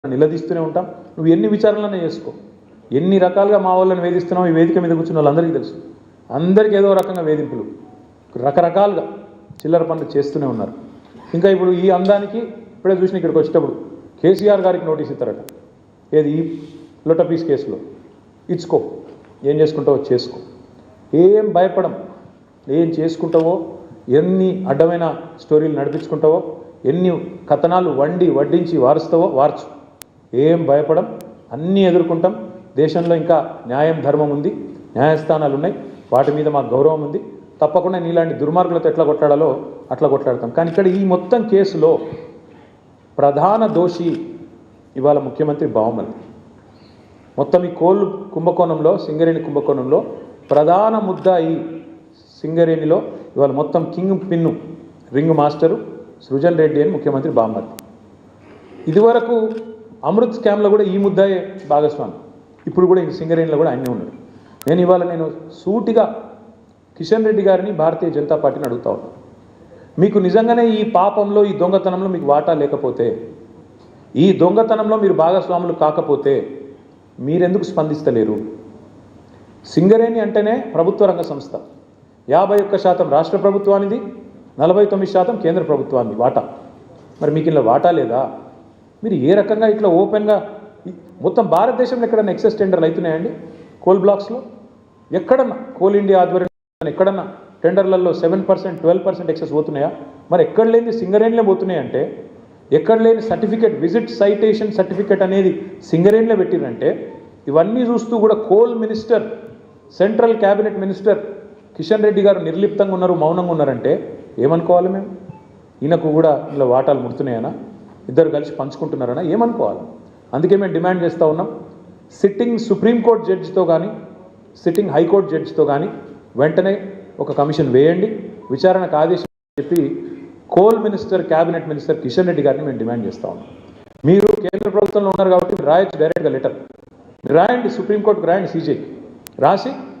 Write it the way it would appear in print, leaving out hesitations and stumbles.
నిలదీస్తూనే ఉంటాం. నువ్వు ఎన్ని విచారణలనే చేసుకో, ఎన్ని రకాలుగా మా వాళ్ళని వేధిస్తున్నావు ఈ వేదిక మీద కూర్చున్న వాళ్ళందరికీ తెలుసు. అందరికీ ఏదో రకంగా వేధింపులు, రకరకాలుగా చిల్లర పనులు చేస్తూనే ఉన్నారు. ఇంకా ఇప్పుడు ఈ అందానికి ఇప్పుడే చూసిన ఇక్కడికి వచ్చేటప్పుడు కేసీఆర్ గారికి నోటీస్ ఇస్తారట. ఏది ఈ లొటపీస్ కేసులో ఇచ్చుకో, ఏం చేసుకుంటావో చేసుకో, ఏం భయపడం, ఏం చేసుకుంటావో, ఎన్ని అడ్డమైన స్టోరీలు నడిపించుకుంటావో, ఎన్ని కథనాలు వడ్డించి వారుస్తావో వార్చు, ఏం భయపడం, అన్నీ ఎదుర్కొంటాం. దేశంలో ఇంకా న్యాయం ధర్మం ఉంది, న్యాయస్థానాలు ఉన్నాయి, వాటి మీద మాకు గౌరవం ఉంది. తప్పకుండా నీలాంటి దుర్మార్గులతో ఎట్లా కొట్లాడాలో అట్లా కొట్లాడతాం. కానీ ఇక్కడ ఈ మొత్తం కేసులో ప్రధాన దోషి ఇవాళ ముఖ్యమంత్రి బావమరిది. మొత్తం ఈ కోళ్ళు కుంభకోణంలో, సింగరేణి కుంభకోణంలో ప్రధాన ముద్ద ఈ సింగరేణిలో ఇవాళ మొత్తం king pin ring master Srujan Reddy అని ముఖ్యమంత్రి బావమరిది. ఇదివరకు అమృత్ స్కామ్లో కూడా ఈ ముద్దాయే భాగస్వామి, ఇప్పుడు కూడా ఈ సింగరేణిలో కూడా ఆయనే ఉన్నాడు. నేను సూటిగా కిషన్ రెడ్డి గారిని, భారతీయ జనతా పార్టీని అడుగుతా ఉన్నాను, మీకు నిజంగానే ఈ పాపంలో, ఈ దొంగతనంలో మీకు వాటా లేకపోతే, ఈ దొంగతనంలో మీరు భాగస్వాములు కాకపోతే మీరెందుకు స్పందిస్తలేరు? సింగరేణి అంటేనే ప్రభుత్వ రంగ సంస్థ, 51% రాష్ట్ర ప్రభుత్వానిది, 49% కేంద్ర ప్రభుత్వాన్ని వాటా. మరి మీకు ఇలా వాటా లేదా? మీరు ఏ రకంగా ఇట్లా ఓపెన్గా మొత్తం భారతదేశంలో ఎక్కడన్నా ఎక్సెస్ టెండర్లు అవుతున్నాయండి? కోల్ బ్లాక్స్లో ఎక్కడన్నా, కోల్ ఇండియా ఆధ్వర్యంలో ఎక్కడన్నా టెండర్లలో 7%, 12% ఎక్సెస్ పోతున్నాయా? మరి ఎక్కడ లేని సింగరేణిలో పోతున్నాయంటే, ఎక్కడ లేని సర్టిఫికేట్, విజిట్ సైటేషన్ సర్టిఫికేట్ అనేది సింగరేణిలో పెట్టిరంటే, ఇవన్నీ చూస్తూ కూడా coal minister, central cabinet minister Kishan Reddy గారు నిర్లిప్తంగా ఉన్నారు, మౌనంగా ఉన్నారంటే ఏమనుకోవాలి మేము? ఈయనకు కూడా ఇలా వాటాలు ముడుతున్నాయనా, ఇద్దరు కలిసి పంచుకుంటున్నారనా, ఏమనుకోవాలి? అందుకే మేము డిమాండ్ చేస్తూ ఉన్నాం, సిట్టింగ్ సుప్రీంకోర్టు జడ్జితో కానీ, సిట్టింగ్ హైకోర్టు జడ్జితో కానీ వెంటనే ఒక కమిషన్ వేయండి, విచారణకు ఆదేశం చెప్పి coal minister, cabinet minister Kishan Reddy గారిని మేము డిమాండ్ చేస్తూ ఉన్నాం. మీరు కేంద్ర ప్రభుత్వంలో ఉన్నారు కాబట్టి రాయొచ్చు, డైరెక్ట్గా లెటర్ రాయండి, సుప్రీంకోర్టుకు రాయండి, సీజేకి రాసి